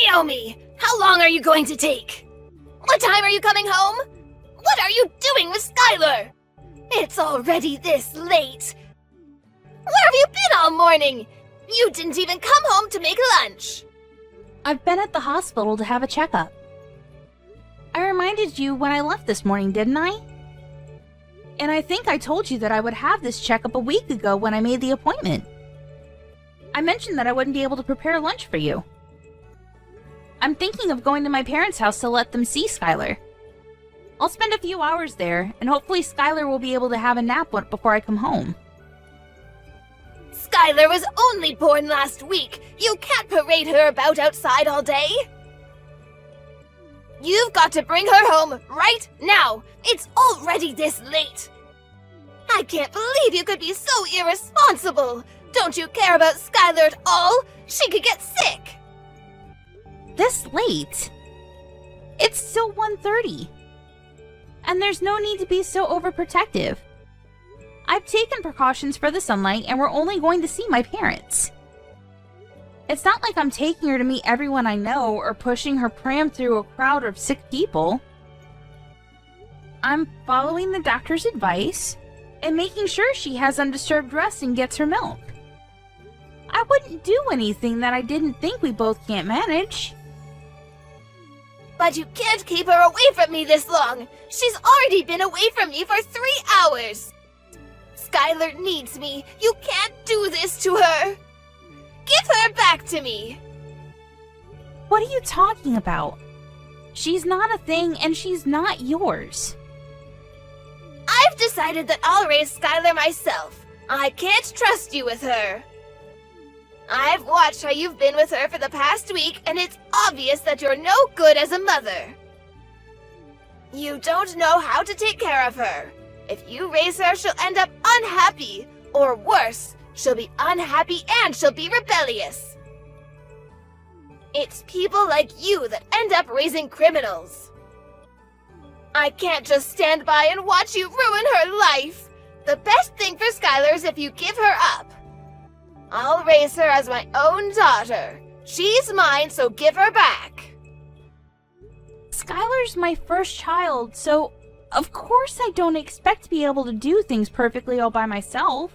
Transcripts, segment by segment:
Naomi, how long are you going to take? What time are you coming home? What are you doing with Skylar? It's already this late. Where have you been all morning? You didn't even come home to make lunch. I've been at the hospital to have a checkup. I reminded you when I left this morning, didn't I? And I think I told you that I would have this checkup a week ago when I made the appointment. I mentioned that I wouldn't be able to prepare lunch for you. I'm thinking of going to my parents' house to let them see Skylar. I'll spend a few hours there, and hopefully Skylar will be able to have a nap before I come home. Skylar was only born last week. You can't parade her about outside all day. You've got to bring her home right now. It's already this late. I can't believe you could be so irresponsible. Don't you care about Skylar at all? She could get sick. This late? It's still 1:30. And there's no need to be so overprotective. I've taken precautions for the sunlight, and we're only going to see my parents. It's not like I'm taking her to meet everyone I know or pushing her pram through a crowd of sick people. I'm following the doctor's advice and making sure she has undisturbed rest and gets her milk. I wouldn't do anything that I didn't think we both can't manage. But you can't keep her away from me this long. She's already been away from me for 3 hours. Skylar needs me. You can't do this to her. Give her back to me. What are you talking about? She's not a thing, and she's not yours. I've decided that I'll raise Skylar myself. I can't trust you with her. I've watched how you've been with her for the past week, and it's obvious that you're no good as a mother. You don't know how to take care of her. If you raise her, she'll end up unhappy. Or worse, she'll be unhappy and she'll be rebellious. It's people like you that end up raising criminals. I can't just stand by and watch you ruin her life. The best thing for Skylar is if you give her up. I'll raise her as my own daughter. She's mine, so give her back. Skylar's my first child, so of course I don't expect to be able to do things perfectly all by myself.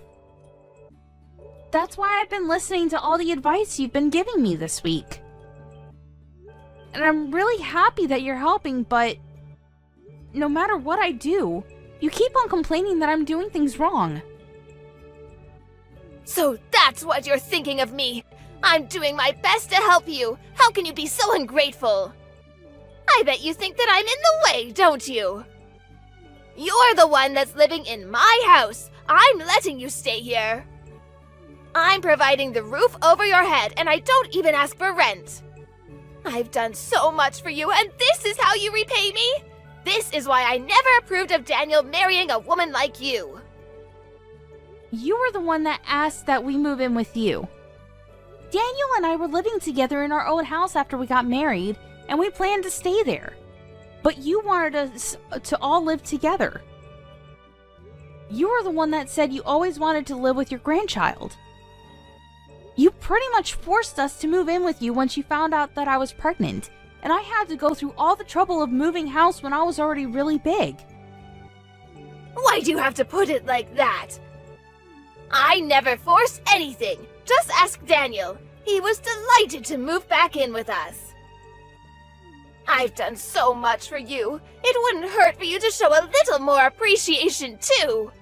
That's why I've been listening to all the advice you've been giving me this week. And I'm really happy that you're helping, but no matter what I do, you keep on complaining that I'm doing things wrong. So that's what you're thinking of me. I'm doing my best to help you. How can you be so ungrateful? I bet you think that I'm in the way, don't you? You're the one that's living in my house. I'm letting you stay here. I'm providing the roof over your head, and I don't even ask for rent. I've done so much for you, and this is how you repay me? This is why I never approved of Daniel marrying a woman like you. You were the one that asked that we move in with you. Daniel and I were living together in our own house after we got married, and we planned to stay there. But you wanted us to all live together. You were the one that said you always wanted to live with your grandchild. You pretty much forced us to move in with you once you found out that I was pregnant, and I had to go through all the trouble of moving house when I was already really big. Why do you have to put it like that? I never forced anything. Just ask Daniel. He was delighted to move back in with us. I've done so much for you. It wouldn't hurt for you to show a little more appreciation, too.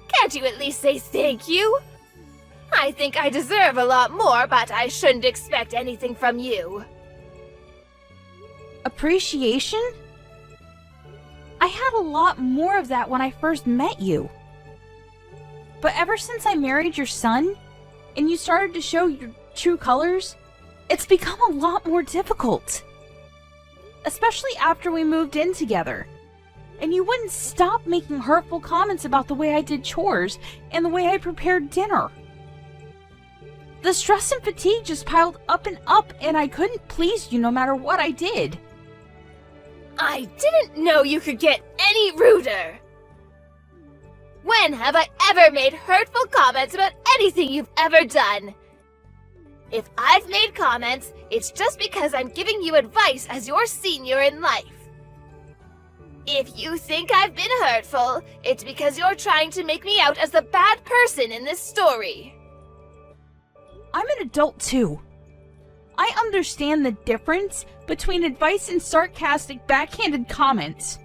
Can't you at least say thank you? I think I deserve a lot more, but I shouldn't expect anything from you. Appreciation? I had a lot more of that when I first met you. But ever since I married your son, and you started to show your true colors, it's become a lot more difficult. Especially after we moved in together. And you wouldn't stop making hurtful comments about the way I did chores and the way I prepared dinner. The stress and fatigue just piled up, and I couldn't please you no matter what I did. I didn't know you could get any ruder. When have I ever made hurtful comments about anything you've ever done? If I've made comments, it's just because I'm giving you advice as your senior in life. If you think I've been hurtful, it's because you're trying to make me out as the bad person in this story. I'm an adult too. I understand the difference between advice and sarcastic, backhanded comments.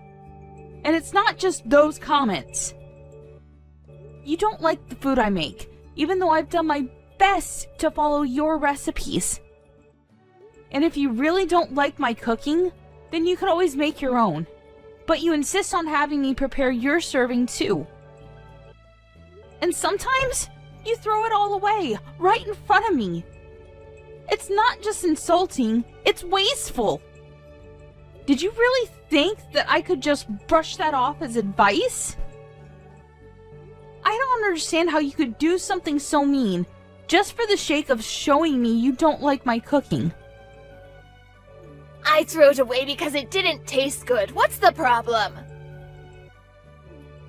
And it's not just those comments. You don't like the food I make, even though I've done my best to follow your recipes. And if you really don't like my cooking, then you could always make your own. But you insist on having me prepare your serving too. And sometimes you throw it all away, right in front of me. It's not just insulting, it's wasteful. Did you really think that I could just brush that off as advice? I don't understand how you could do something so mean just for the sake of showing me you don't like my cooking. I threw it away because it didn't taste good. What's the problem?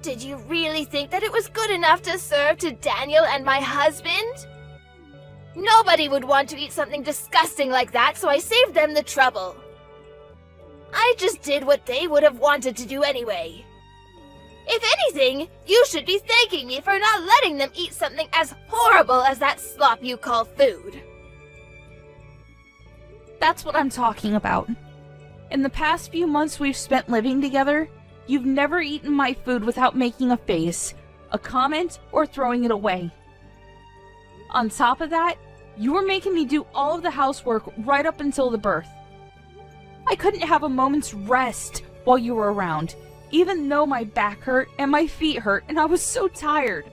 Did you really think that it was good enough to serve to Daniel and my husband? Nobody would want to eat something disgusting like that, so I saved them the trouble. I just did what they would have wanted to do anyway. If anything, you should be thanking me for not letting them eat something as horrible as that slop you call food. That's what I'm talking about. In the past few months we've spent living together, you've never eaten my food without making a face, a comment, or throwing it away. On top of that, you were making me do all of the housework right up until the birth. I couldn't have a moment's rest while you were around, even though my back hurt and my feet hurt and I was so tired.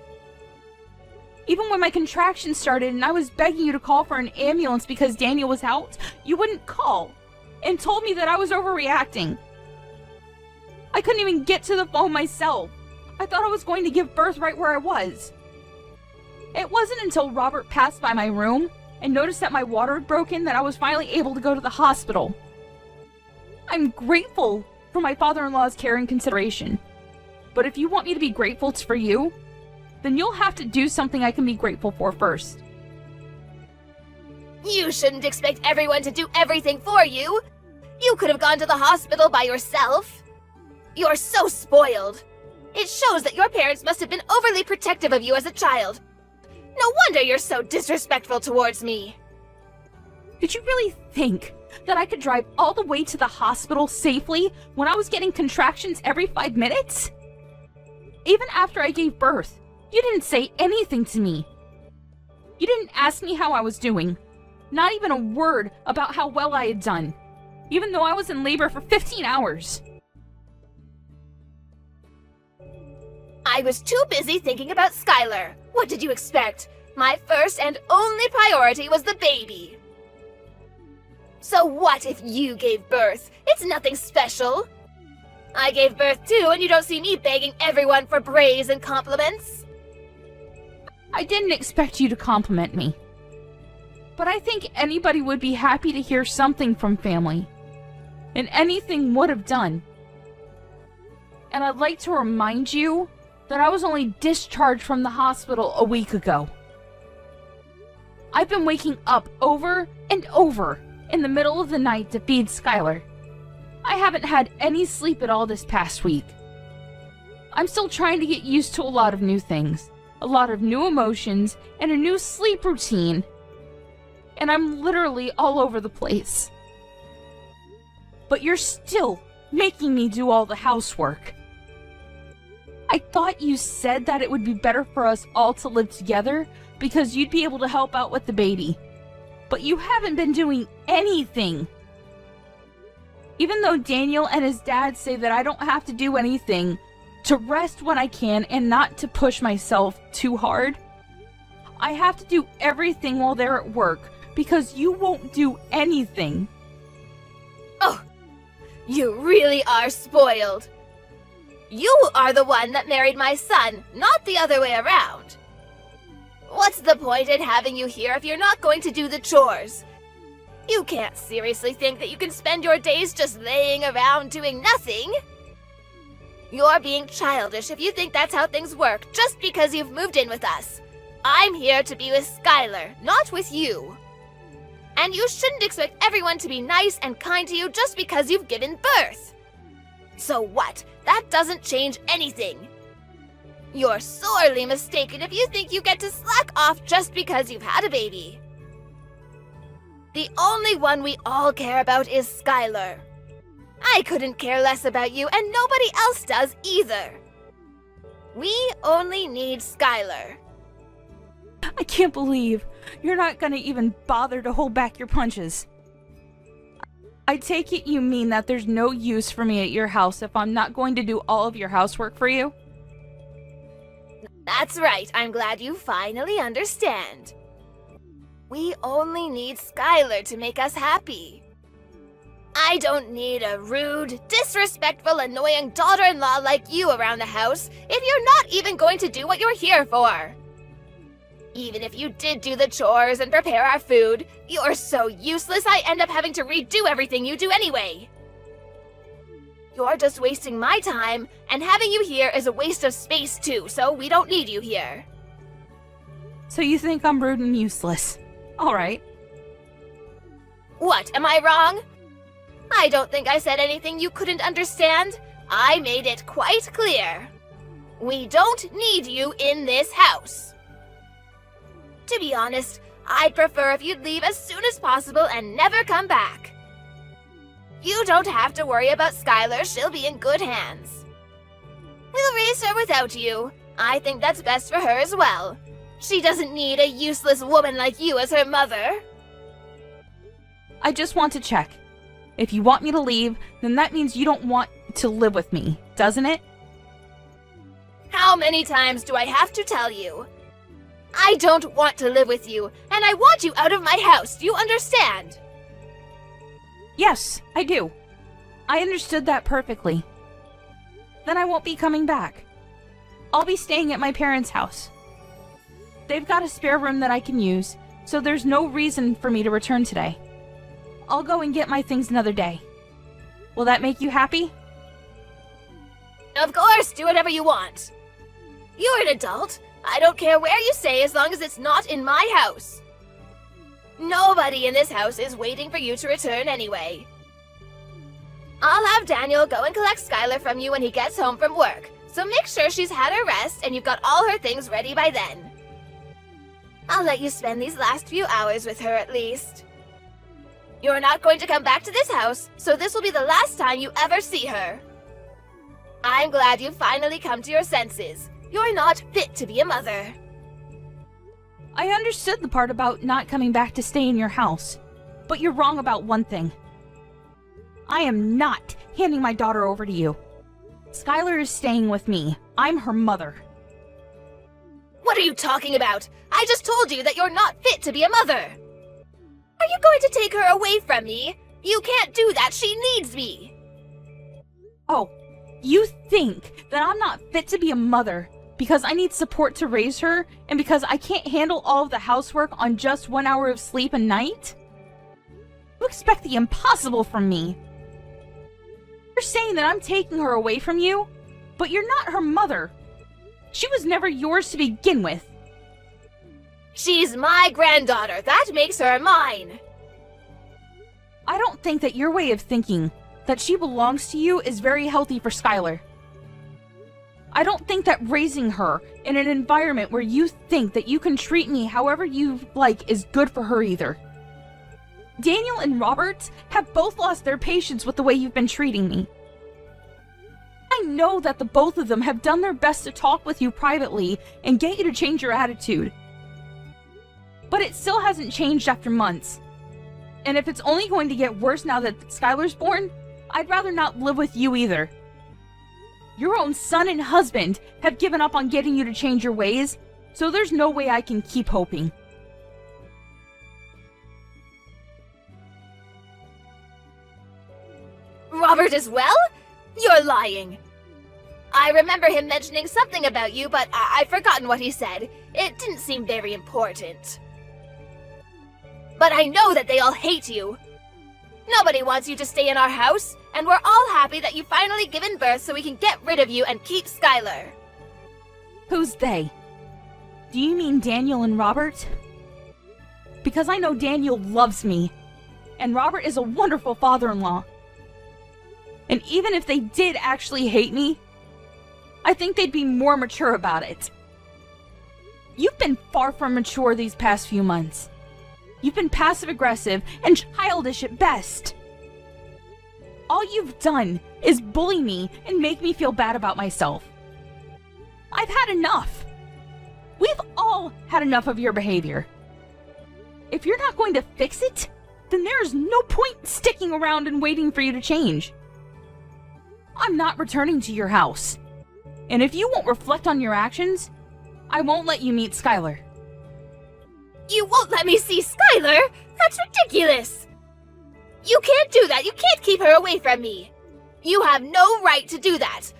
Even when my contractions started and I was begging you to call for an ambulance because Daniel was out, you wouldn't call and told me that I was overreacting. I couldn't even get to the phone myself. I thought I was going to give birth right where I was. It wasn't until Robert passed by my room and noticed that my water had broken that I was finally able to go to the hospital. I'm grateful for my father-in-law's care and consideration. But if you want me to be grateful for you, then you'll have to do something I can be grateful for first. You shouldn't expect everyone to do everything for you. You could have gone to the hospital by yourself. You're so spoiled. It shows that your parents must have been overly protective of you as a child. No wonder you're so disrespectful towards me. Did you really think that I could drive all the way to the hospital safely when I was getting contractions every 5 minutes? Even after I gave birth, you didn't say anything to me. You didn't ask me how I was doing. Not even a word about how well I had done, even though I was in labor for 15 hours. I was too busy thinking about Skylar. What did you expect? My first and only priority was the baby. So what if you gave birth? It's nothing special. I gave birth too, and you don't see me begging everyone for praise and compliments. I didn't expect you to compliment me. But I think anybody would be happy to hear something from family. And anything would have done. And I'd like to remind you that I was only discharged from the hospital a week ago. I've been waking up over and over in the middle of the night to feed Skylar. I haven't had any sleep at all this past week. I'm still trying to get used to a lot of new things, a lot of new emotions, and a new sleep routine. And I'm literally all over the place. But you're still making me do all the housework. I thought you said that it would be better for us all to live together because you'd be able to help out with the baby. But you haven't been doing anything. Even though Daniel and his dad say that I don't have to do anything, to rest when I can and not to push myself too hard, I have to do everything while they're at work because you won't do anything. Oh, you really are spoiled. You are the one that married my son, not the other way around. What's the point in having you here if you're not going to do the chores? You can't seriously think that you can spend your days just laying around doing nothing. You're being childish if you think that's how things work just because you've moved in with us. I'm here to be with Skylar, not with you. And you shouldn't expect everyone to be nice and kind to you just because you've given birth. So what? That doesn't change anything. You're sorely mistaken if you think you get to slack off just because you've had a baby. The only one we all care about is Skylar. I couldn't care less about you, and nobody else does either. We only need Skylar. I can't believe you're not gonna even bother to hold back your punches. I take it you mean that there's no use for me at your house if I'm not going to do all of your housework for you? That's right. I'm glad you finally understand. We only need Skylar to make us happy. I don't need a rude, disrespectful, annoying daughter-in-law like you around the house if you're not even going to do what you're here for. Even if you did do the chores and prepare our food, you're so useless I end up having to redo everything you do anyway. You're just wasting my time, and having you here is a waste of space too, so we don't need you here. So you think I'm rude and useless? Alright. What, am I wrong? I don't think I said anything you couldn't understand. I made it quite clear. We don't need you in this house. To be honest, I'd prefer if you'd leave as soon as possible and never come back. You don't have to worry about Skylar, she'll be in good hands. We'll raise her without you. I think that's best for her as well. She doesn't need a useless woman like you as her mother. I just want to check. If you want me to leave, then that means you don't want to live with me, doesn't it? How many times do I have to tell you? I don't want to live with you, and I want you out of my house, do you understand? Yes, I do. I understood that perfectly. Then I won't be coming back. I'll be staying at my parents' house. They've got a spare room that I can use, so there's no reason for me to return today. I'll go and get my things another day. Will that make you happy? Of course, do whatever you want. You're an adult. I don't care where you stay as long as it's not in my house. Nobody in this house is waiting for you to return anyway. I'll have Daniel go and collect Skylar from you when he gets home from work, so make sure she's had her rest and you've got all her things ready by then. I'll let you spend these last few hours with her at least. You're not going to come back to this house, so this will be the last time you ever see her. I'm glad you've finally come to your senses. You're not fit to be a mother. I understood the part about not coming back to stay in your house, but you're wrong about one thing. I am not handing my daughter over to you. Skylar is staying with me. I'm her mother. What are you talking about? I just told you that you're not fit to be a mother. Are you going to take her away from me? You can't do that. She needs me. Oh, you think that I'm not fit to be a mother because I need support to raise her and because I can't handle all of the housework on just 1 hour of sleep a night? You expect the impossible from me. You're saying that I'm taking her away from you, but you're not her mother. She was never yours to begin with. She's my granddaughter. That makes her mine. I don't think that your way of thinking that she belongs to you is very healthy for Skylar. I don't think that raising her in an environment where you think that you can treat me however you like is good for her either. Daniel and Robert have both lost their patience with the way you've been treating me. I know that the both of them have done their best to talk with you privately and get you to change your attitude. But it still hasn't changed after months. And if it's only going to get worse now that Skylar's born, I'd rather not live with you either. Your own son and husband have given up on getting you to change your ways, so there's no way I can keep hoping. Robert as well? You're lying. I remember him mentioning something about you, but I've forgotten what he said. It didn't seem very important. But I know that they all hate you. Nobody wants you to stay in our house, and we're all happy that you've finally given birth so we can get rid of you and keep Skylar. Who's they? Do you mean Daniel and Robert? because I know Daniel loves me, and Robert is a wonderful father-in-law. And even if they did actually hate me, I think they'd be more mature about it. You've been far from mature these past few months. You've been passive-aggressive and childish at best. All you've done is bully me and make me feel bad about myself. I've had enough. We've all had enough of your behavior. If you're not going to fix it, then there's no point sticking around and waiting for you to change. I'm not returning to your house. And if you won't reflect on your actions, I won't let you meet Skylar. You won't let me see Skylar? That's ridiculous! You can't do that! You can't keep her away from me! You have no right to do that!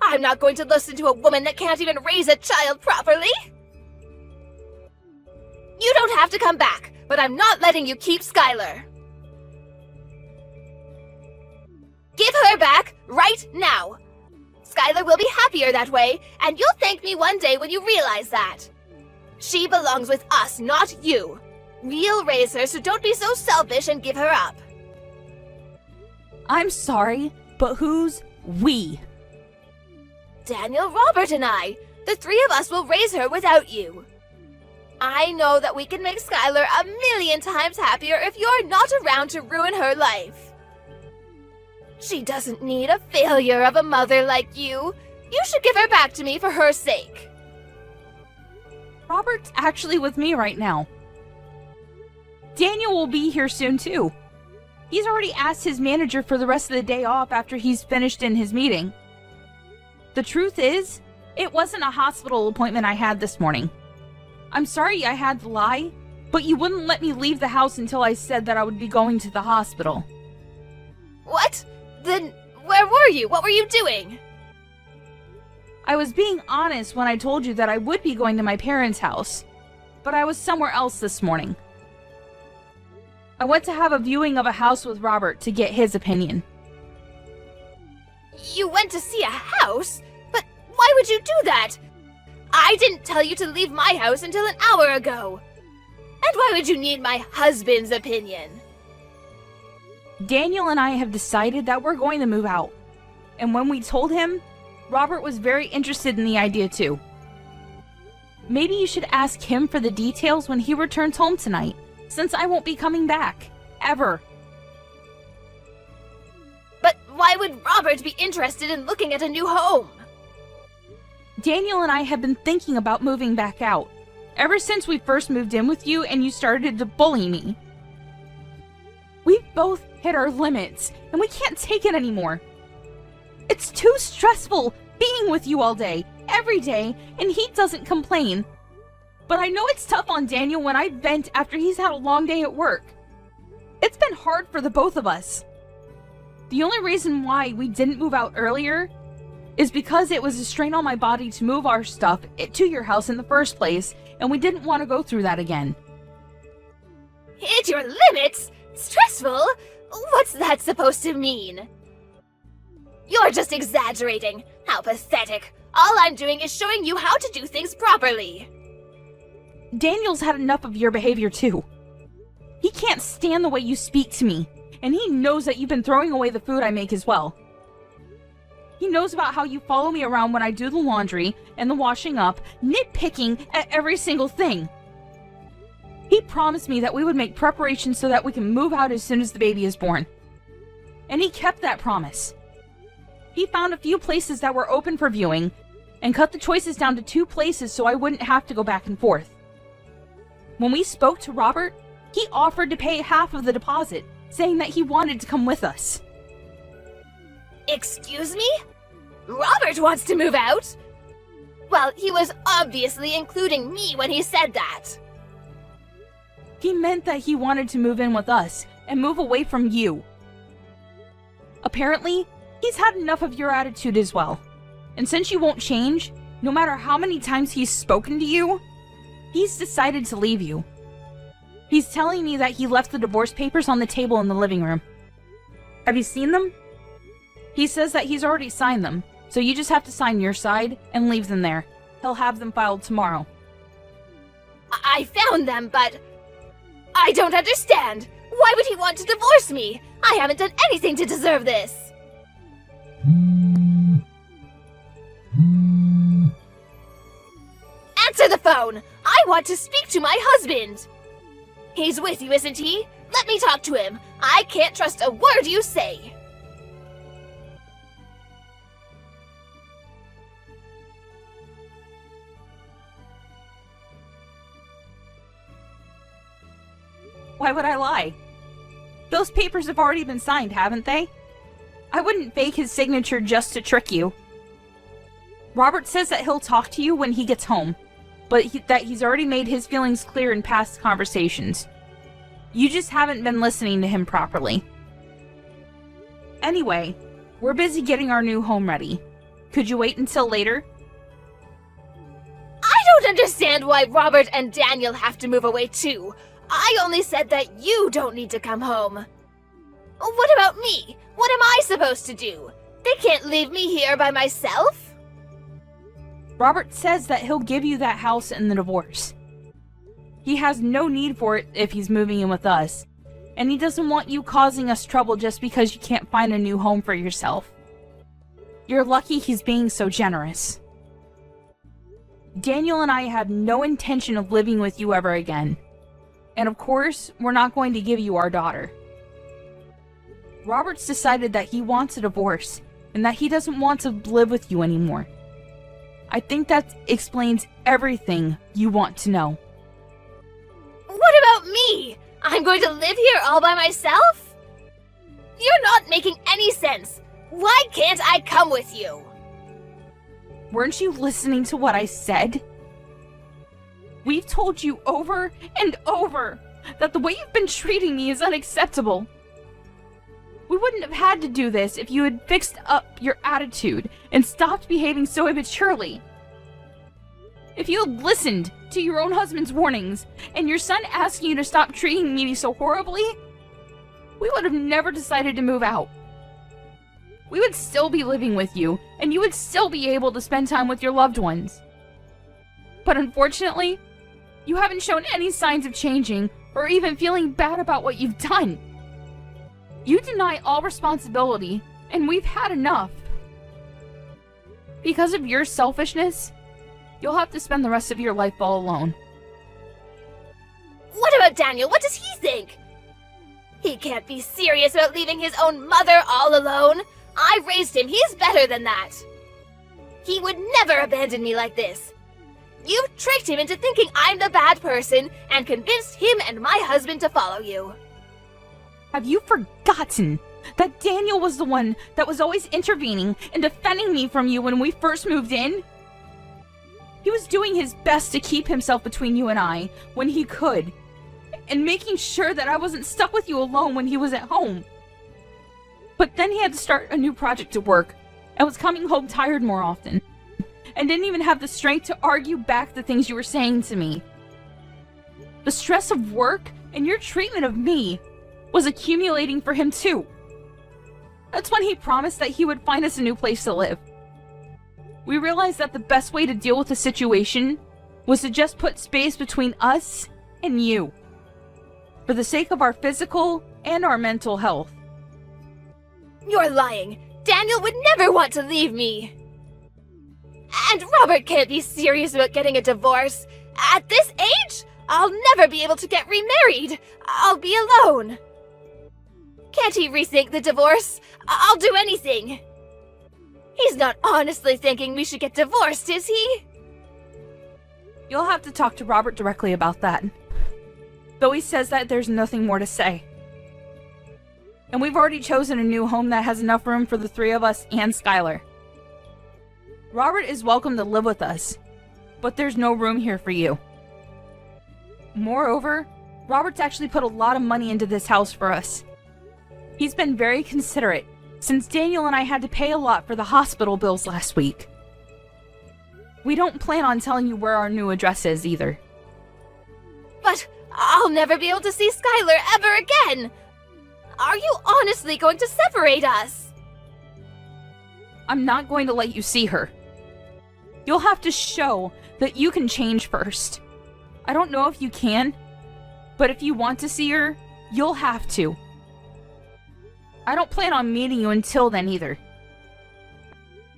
I'm not going to listen to a woman that can't even raise a child properly! You don't have to come back, but I'm not letting you keep Skylar! Give her back right now! Skylar will be happier that way, and you'll thank me one day when you realize that. She belongs with us, not you. We'll raise her, so don't be so selfish and give her up. I'm sorry, but who's we? Daniel, Robert, and I. The three of us will raise her without you. I know that we can make Skylar a million times happier if you're not around to ruin her life. She doesn't need a failure of a mother like you. You should give her back to me for her sake. Robert's actually with me right now. Daniel will be here soon too. He's already asked his manager for the rest of the day off after he's finished in his meeting. The truth is, it wasn't a hospital appointment I had this morning. I'm sorry I had to lie, but you wouldn't let me leave the house until I said that I would be going to the hospital. What? Then where were you? What were you doing? I was being honest when I told you that I would be going to my parents' house, but I was somewhere else this morning. I went to have a viewing of a house with Robert to get his opinion. You went to see a house? But why would you do that? I didn't tell you to leave my house until an hour ago. And why would you need my husband's opinion? Daniel and I have decided that we're going to move out. And when we told him, Robert was very interested in the idea too. Maybe you should ask him for the details when he returns home tonight, since I won't be coming back. Ever. But why would Robert be interested in looking at a new home? Daniel and I have been thinking about moving back out, ever since we first moved in with you and you started to bully me. We've both hit our limits, and we can't take it anymore. It's too stressful being with you all day, every day, and he doesn't complain. But I know it's tough on Daniel when I vent after he's had a long day at work. It's been hard for the both of us. The only reason why we didn't move out earlier is because it was a strain on my body to move our stuff to your house in the first place, and we didn't want to go through that again. Hit your limits? Stressful? What's that supposed to mean? You're just exaggerating. How pathetic. All I'm doing is showing you how to do things properly. Daniel's had enough of your behavior too. He can't stand the way you speak to me, and he knows that you've been throwing away the food I make as well. He knows about how you follow me around when I do the laundry and the washing up, nitpicking at every single thing. He promised me that we would make preparations so that we can move out as soon as the baby is born. And he kept that promise. He found a few places that were open for viewing and cut the choices down to 2 places so I wouldn't have to go back and forth. When we spoke to Robert, he offered to pay half of the deposit, saying that he wanted to come with us. Excuse me? Robert wants to move out? Well, he was obviously including me when he said that. He meant that he wanted to move in with us and move away from you. Apparently, he's had enough of your attitude as well. And since you won't change, no matter how many times he's spoken to you, he's decided to leave you. He's telling me that he left the divorce papers on the table in the living room. Have you seen them? He says that he's already signed them, so you just have to sign your side and leave them there. He'll have them filed tomorrow. I found them, but I don't understand. Why would he want to divorce me? I haven't done anything to deserve this. Answer the phone! I want to speak to my husband! He's with you, isn't he? Let me talk to him. I can't trust a word you say. Why would I lie? Those papers have already been signed, haven't they? I wouldn't fake his signature just to trick you. Robert says that he'll talk to you when he gets home, but that he's already made his feelings clear in past conversations. You just haven't been listening to him properly. Anyway, we're busy getting our new home ready. Could you wait until later? I don't understand why Robert and Daniel have to move away too. I only said that you don't need to come home. What about me? What am I supposed to do? They can't leave me here by myself? Robert says that he'll give you that house in the divorce. He has no need for it if he's moving in with us, and he doesn't want you causing us trouble just because you can't find a new home for yourself. You're lucky he's being so generous. Daniel and I have no intention of living with you ever again. And of course, we're not going to give you our daughter. Robert's decided that he wants a divorce, and that he doesn't want to live with you anymore. I think that explains everything you want to know. What about me? I'm going to live here all by myself? You're not making any sense. Why can't I come with you? Weren't you listening to what I said? We've told you over and over that the way you've been treating me is unacceptable. We wouldn't have had to do this if you had fixed up your attitude and stopped behaving so immaturely. If you had listened to your own husband's warnings and your son asking you to stop treating me so horribly, we would have never decided to move out. We would still be living with you, and you would still be able to spend time with your loved ones. But unfortunately, you haven't shown any signs of changing or even feeling bad about what you've done. You deny all responsibility, and we've had enough. Because of your selfishness, you'll have to spend the rest of your life all alone. What about Daniel? What does he think? He can't be serious about leaving his own mother all alone. I raised him. He's better than that. He would never abandon me like this. You've tricked him into thinking I'm the bad person and convinced him and my husband to follow you. Have you forgotten that Daniel was the one that was always intervening and defending me from you when we first moved in? He was doing his best to keep himself between you and I when he could, and making sure that I wasn't stuck with you alone when he was at home. But then he had to start a new project at work, and was coming home tired more often, and didn't even have the strength to argue back the things you were saying to me. The stress of work and your treatment of me was accumulating for him too. That's when he promised that he would find us a new place to live. We realized that the best way to deal with the situation was to just put space between us and you, for the sake of our physical and our mental health. You're lying. Daniel would never want to leave me. And Robert can't be serious about getting a divorce. At this age, I'll never be able to get remarried. I'll be alone. Can't he rethink the divorce? I'll do anything. He's not honestly thinking we should get divorced, is he? You'll have to talk to Robert directly about that. Though he says that there's nothing more to say. And we've already chosen a new home that has enough room for the three of us and Skylar. Robert is welcome to live with us, but there's no room here for you. Moreover, Robert's actually put a lot of money into this house for us. He's been very considerate, since Daniel and I had to pay a lot for the hospital bills last week. We don't plan on telling you where our new address is either. But I'll never be able to see Skylar ever again! Are you honestly going to separate us? I'm not going to let you see her. You'll have to show that you can change first. I don't know if you can, But if you want to see her, you'll have to. I don't plan on meeting you until then either.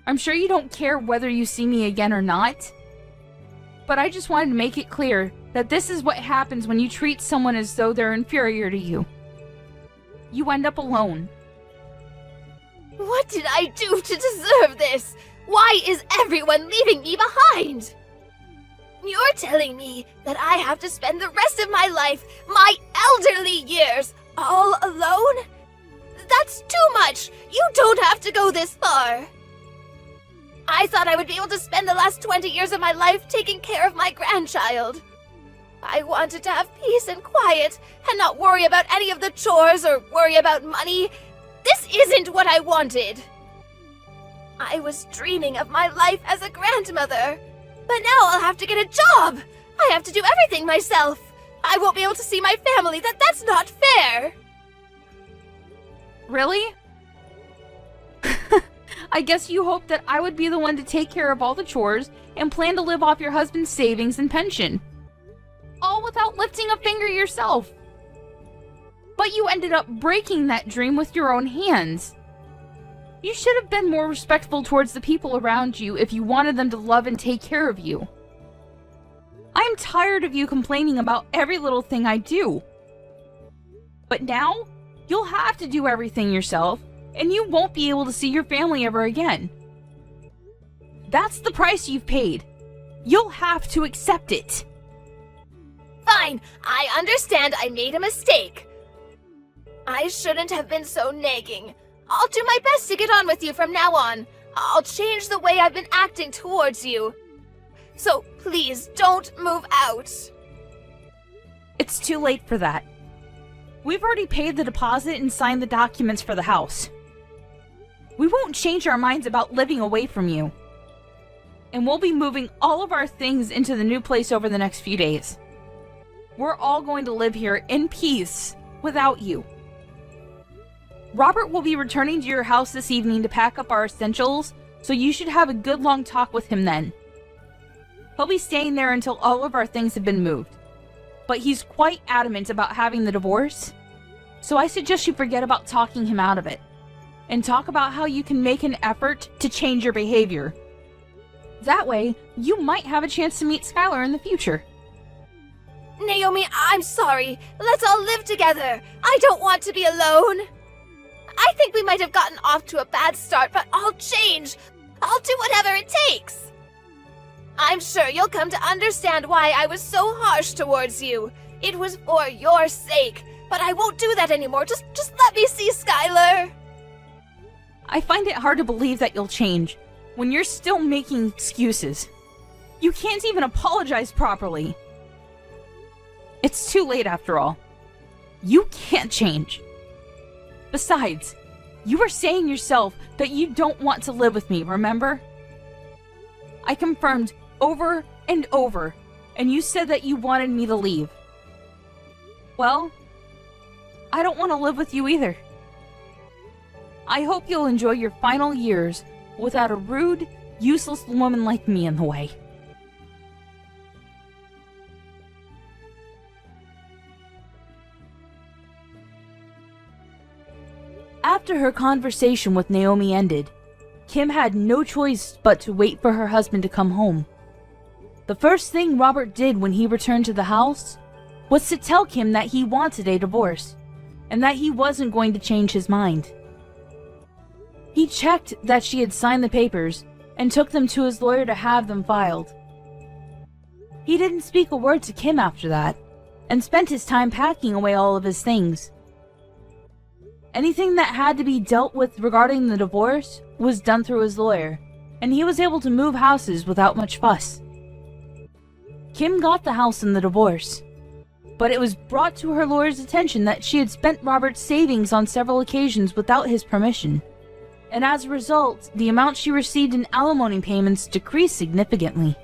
I'm sure you don't care whether you see me again or not, but I just wanted to make it clear that this is what happens when you treat someone as though they're inferior to you. You end up alone. What did I do to deserve this? Why is everyone leaving me behind? You're telling me that I have to spend the rest of my life, my elderly years, all alone? That's too much! You don't have to go this far! I thought I would be able to spend the last 20 years of my life taking care of my grandchild. I wanted to have peace and quiet, and not worry about any of the chores or worry about money. This isn't what I wanted! I was dreaming of my life as a grandmother, but now I'll have to get a job! I have to do everything myself! I won't be able to see my family. That's not fair! Really? I guess you hoped that I would be the one to take care of all the chores and plan to live off your husband's savings and pension. All without lifting a finger yourself. But you ended up breaking that dream with your own hands. You should have been more respectful towards the people around you if you wanted them to love and take care of you. I'm tired of you complaining about every little thing I do. But now, you'll have to do everything yourself, and you won't be able to see your family ever again. That's the price you've paid. You'll have to accept it. Fine, I understand I made a mistake. I shouldn't have been so nagging. I'll do my best to get on with you from now on. I'll change the way I've been acting towards you. So please don't move out. It's too late for that. We've already paid the deposit and signed the documents for the house. We won't change our minds about living away from you. And we'll be moving all of our things into the new place over the next few days. We're all going to live here in peace without you. Robert will be returning to your house this evening to pack up our essentials, so you should have a good long talk with him then. He'll be staying there until all of our things have been moved. But he's quite adamant about having the divorce, so I suggest you forget about talking him out of it, and talk about how you can make an effort to change your behavior. That way, you might have a chance to meet Skylar in the future. Naomi, I'm sorry. Let's all live together. I don't want to be alone. I think we might have gotten off to a bad start, but I'll change. I'll do whatever it takes. I'm sure you'll come to understand why I was so harsh towards you. It was for your sake, but I won't do that anymore. Just let me see Skylar. I find it hard to believe that you'll change when you're still making excuses. You can't even apologize properly. It's too late after all. You can't change. Besides, you were saying yourself that you don't want to live with me, remember? I confirmed over and over, and you said that you wanted me to leave. Well, I don't want to live with you either. I hope you'll enjoy your final years without a rude, useless woman like me in the way. After her conversation with Naomi ended, Kim had no choice but to wait for her husband to come home. The first thing Robert did when he returned to the house was to tell Kim that he wanted a divorce, and that he wasn't going to change his mind. He checked that she had signed the papers and took them to his lawyer to have them filed. He didn't speak a word to Kim after that, and spent his time packing away all of his things. Anything that had to be dealt with regarding the divorce was done through his lawyer, and he was able to move houses without much fuss. Kim got the house in the divorce, but it was brought to her lawyer's attention that she had spent Robert's savings on several occasions without his permission, and as a result, the amount she received in alimony payments decreased significantly.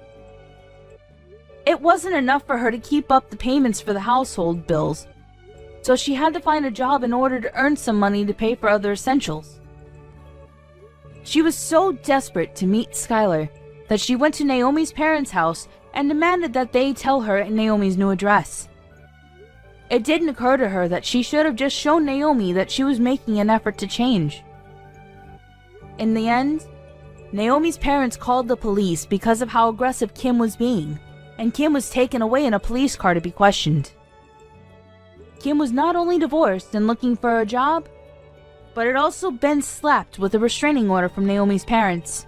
It wasn't enough for her to keep up the payments for the household bills, so she had to find a job in order to earn some money to pay for other essentials. She was so desperate to meet Skylar that she went to Naomi's parents' house and demanded that they tell her Naomi's new address. It didn't occur to her that she should have just shown Naomi that she was making an effort to change. In the end, Naomi's parents called the police because of how aggressive Kim was being, and Kim was taken away in a police car to be questioned. Kim was not only divorced and looking for a job, but had also been slapped with a restraining order from Naomi's parents.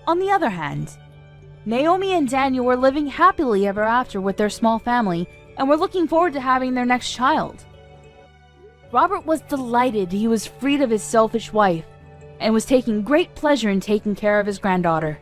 On the other hand, Naomi and Daniel were living happily ever after with their small family and were looking forward to having their next child. Robert was delighted he was freed of his selfish wife and was taking great pleasure in taking care of his granddaughter.